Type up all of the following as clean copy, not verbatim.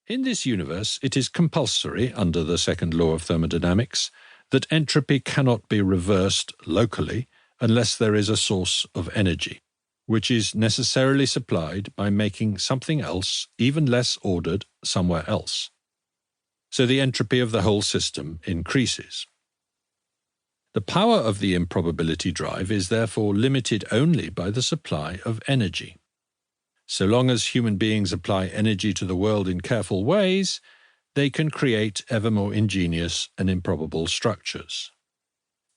In this universe, it is compulsory, under the second law of thermodynamics, that entropy cannot be reversed locally unless there is a source of energy, which is necessarily supplied by making something else even less ordered somewhere else. So the entropy of the whole system increases. The power of the improbability drive is therefore limited only by the supply of energy. So long as human beings apply energy to the world in careful ways, they can create ever more ingenious and improbable structures.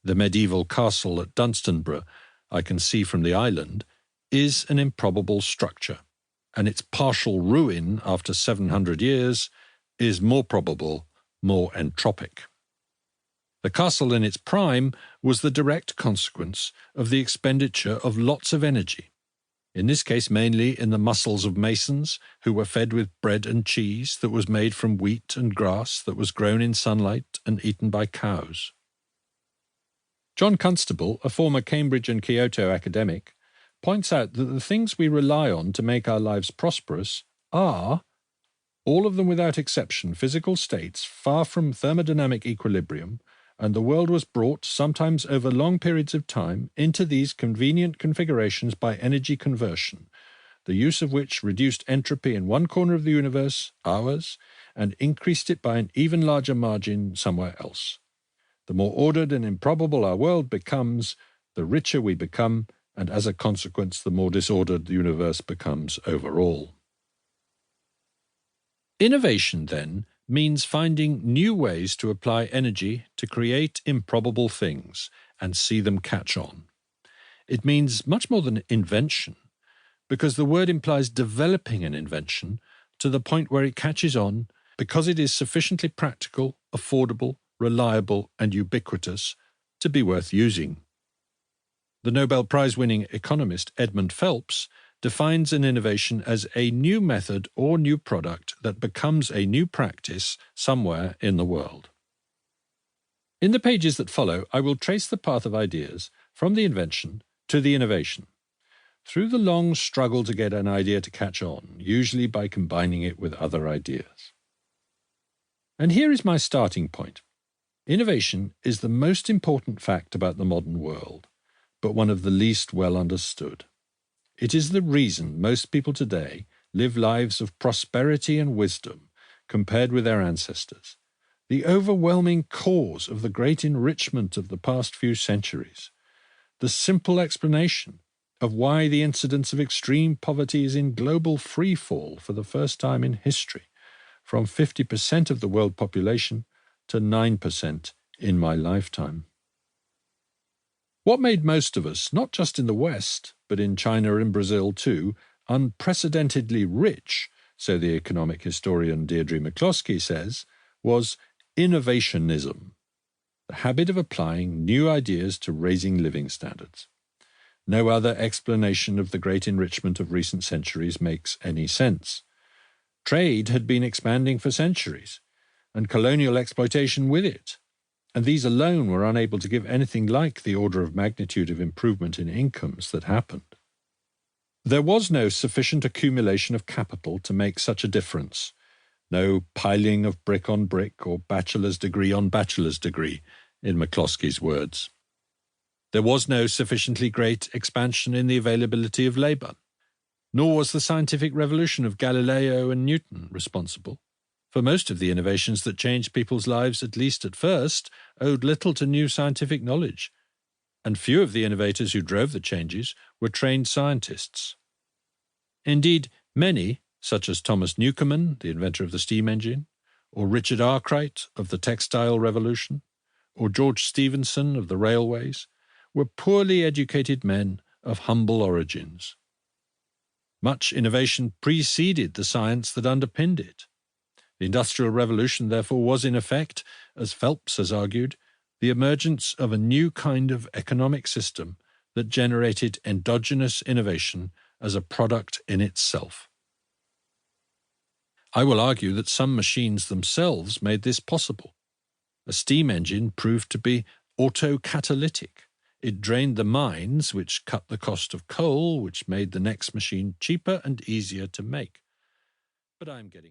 The medieval castle at Dunstanburgh, I can see from the island, is an improbable structure, and its partial ruin after 700 years is more probable, more entropic. The castle in its prime was the direct consequence of the expenditure of lots of energy, in this case mainly in the muscles of masons who were fed with bread and cheese that was made from wheat and grass that was grown in sunlight and eaten by cows. John Constable, a former Cambridge and Kyoto academic, points out that the things we rely on to make our lives prosperous are, all of them without exception, physical states far from thermodynamic equilibrium, and the world was brought, sometimes over long periods of time, into these convenient configurations by energy conversion, the use of which reduced entropy in one corner of the universe, ours, and increased it by an even larger margin somewhere else. The more ordered and improbable our world becomes, the richer we become, and as a consequence, the more disordered the universe becomes overall. Innovation, then, means finding new ways to apply energy to create improbable things and see them catch on. It means much more than invention, because the word implies developing an invention to the point where it catches on because it is sufficiently practical, affordable, reliable, and ubiquitous to be worth using. The Nobel Prize-winning economist Edmund Phelps defines an innovation as a new method or new product that becomes a new practice somewhere in the world. In the pages that follow, I will trace the path of ideas from the invention to the innovation, through the long struggle to get an idea to catch on, usually by combining it with other ideas. And here is my starting point. Innovation is the most important fact about the modern world, but one of the least well understood. It is the reason most people today live lives of prosperity and wisdom compared with their ancestors, the overwhelming cause of the great enrichment of the past few centuries, the simple explanation of why the incidence of extreme poverty is in global freefall for the first time in history, from 50% of the world population to 9% in my lifetime. What made most of us, not just in the West, but in China and Brazil too, unprecedentedly rich, so the economic historian Deirdre McCloskey says, was innovationism, the habit of applying new ideas to raising living standards. No other explanation of the great enrichment of recent centuries makes any sense. Trade had been expanding for centuries, and colonial exploitation with it, and these alone were unable to give anything like the order of magnitude of improvement in incomes that happened. There was no sufficient accumulation of capital to make such a difference, no piling of brick on brick or bachelor's degree on bachelor's degree, in McCloskey's words. There was no sufficiently great expansion in the availability of labour, nor was the scientific revolution of Galileo and Newton responsible. For most of the innovations that changed people's lives, at least at first, owed little to new scientific knowledge, and few of the innovators who drove the changes were trained scientists. Indeed, many, such as Thomas Newcomen, the inventor of the steam engine, or Richard Arkwright of the textile revolution, or George Stephenson of the railways, were poorly educated men of humble origins. Much innovation preceded the science that underpinned it. The Industrial Revolution, therefore, was in effect, as Phelps has argued, the emergence of a new kind of economic system that generated endogenous innovation as a product in itself. I will argue that some machines themselves made this possible. A steam engine proved to be autocatalytic. It drained the mines, which cut the cost of coal, which made the next machine cheaper and easier to make. But I am getting